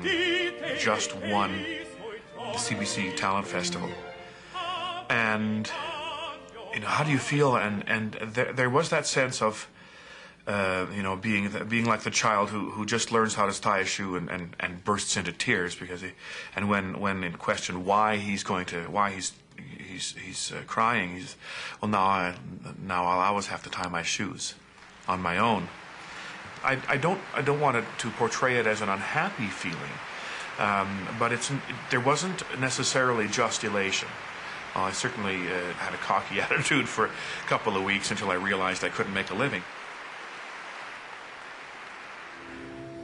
having just won the CBC Talent Festival. And, you know, how do you feel? And there was that sense of, you know, being like the child who just learns how to tie a shoe and bursts into tears because and when in question why he's crying, he's, well, now I'll always have to tie my shoes on my own. I don't want to portray it as an unhappy feeling, but there wasn't necessarily just elation. I certainly had a cocky attitude for a couple of weeks until I realized I couldn't make a living.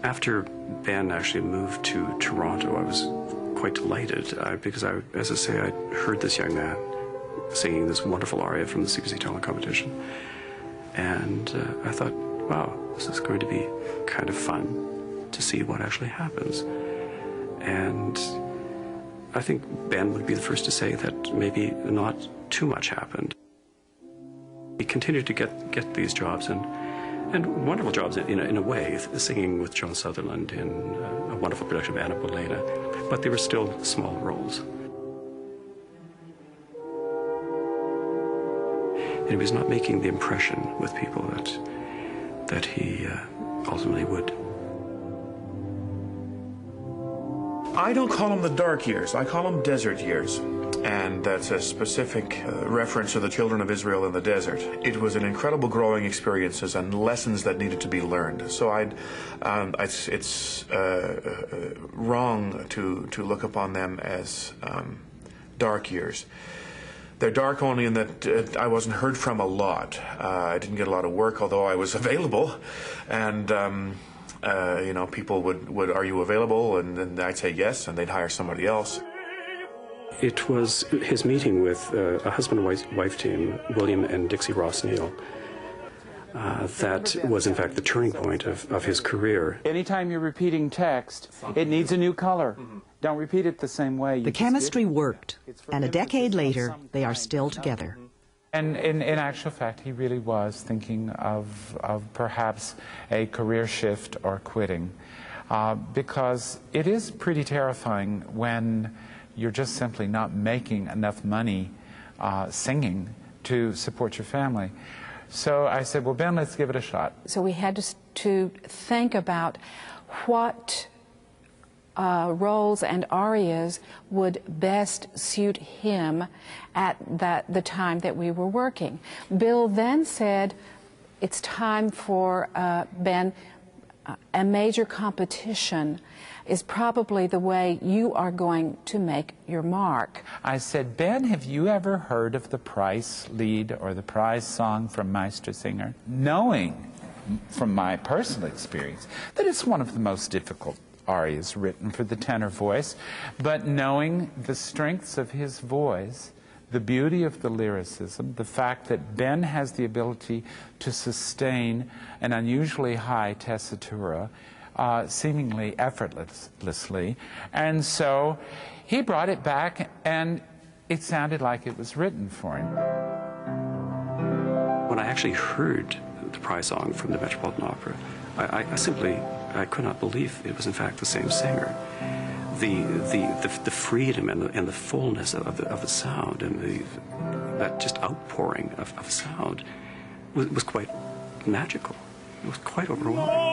After Ben actually moved to Toronto, I was quite delighted because, as I say, I heard this young man singing this wonderful aria from the CBC Talent Competition. And I thought, wow, this is going to be kind of fun to see what actually happens. And I think Ben would be the first to say that maybe not too much happened. He continued to get these jobs, and wonderful jobs in a way, singing with John Sutherland in a wonderful production of Anna Bolena, but they were still small roles. And he was not making the impression with people that he ultimately would. I don't call them the dark years, I call them desert years. And that's a specific reference to the children of Israel in the desert. It was an incredible growing experiences and lessons that needed to be learned. So it's wrong to look upon them as dark years. They're dark only in that I wasn't heard from a lot. I didn't get a lot of work, although I was available. And you know, people would, are you available? And then I'd say yes, and they'd hire somebody else. It was his meeting with a husband and wife team, William and Dixie Ross-Neill, that was in fact the turning point of his career. Anytime you're repeating text, it needs a new color. Don't repeat it the same way. The chemistry worked, and a decade later, they are still together. And in actual fact, he really was thinking of perhaps a career shift or quitting, because it is pretty terrifying when you're just simply not making enough money singing to support your family. So I said, well, Ben, let's give it a shot. So we had to think about what roles and arias would best suit him at the time that we were working. Bill then said, it's time for Ben, a major competition is probably the way you are going to make your mark. I said, Ben, have you ever heard of the Price lead or the Prize song from Meistersinger? Knowing from my personal experience that it's one of the most difficult arias written for the tenor voice, but knowing the strengths of his voice, the beauty of the lyricism, the fact that Ben has the ability to sustain an unusually high tessitura, seemingly effortlessly, and so he brought it back and it sounded like it was written for him. When I actually heard the Prize song from the Metropolitan Opera, I could not believe it was in fact the same singer. The freedom and the fullness of the sound and that just outpouring of sound was quite magical. It was quite overwhelming.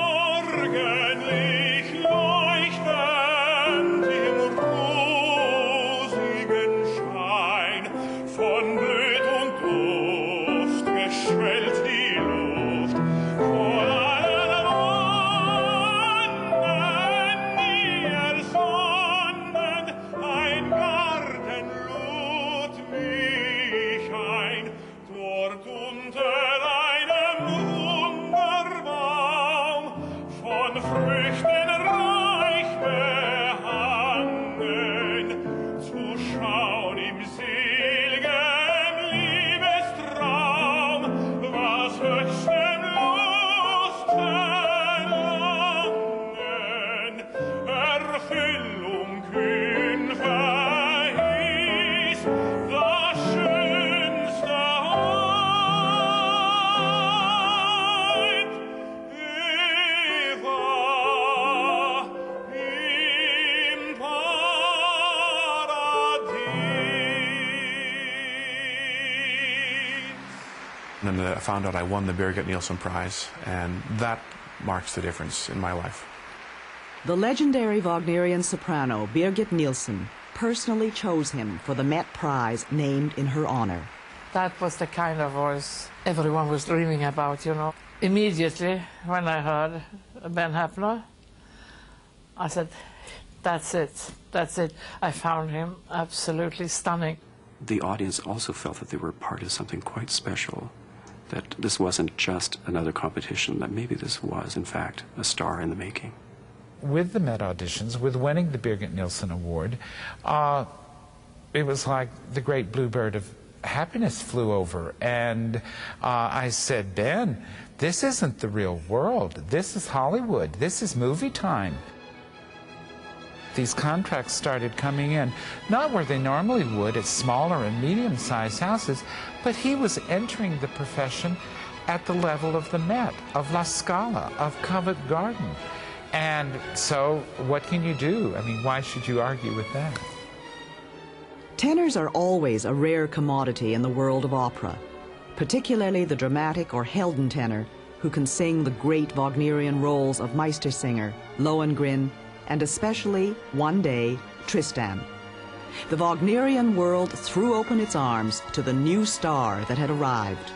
And then I found out I won the Birgit Nilsson Prize, and that marks the difference in my life. The legendary Wagnerian soprano Birgit Nilsson personally chose him for the Met Prize named in her honor. That was the kind of voice everyone was dreaming about, you know. Immediately, when I heard Ben Heppner, I said, that's it, that's it. I found him absolutely stunning. The audience also felt that they were part of something quite special, that this wasn't just another competition, that maybe this was, in fact, a star in the making. With the Met auditions, with winning the Birgit Nilsson Award, it was like the great bluebird of happiness flew over, and I said, Ben, this isn't the real world. This is Hollywood. This is movie time. These contracts started coming in, not where they normally would, at smaller and medium-sized houses, but he was entering the profession at the level of the Met, of La Scala, of Covent Garden. And so what can you do? I mean, why should you argue with that? Tenors are always a rare commodity in the world of opera, particularly the dramatic or Helden tenor, who can sing the great Wagnerian roles of Meistersinger, Lohengrin, and especially, one day, Tristan. The Wagnerian world threw open its arms to the new star that had arrived.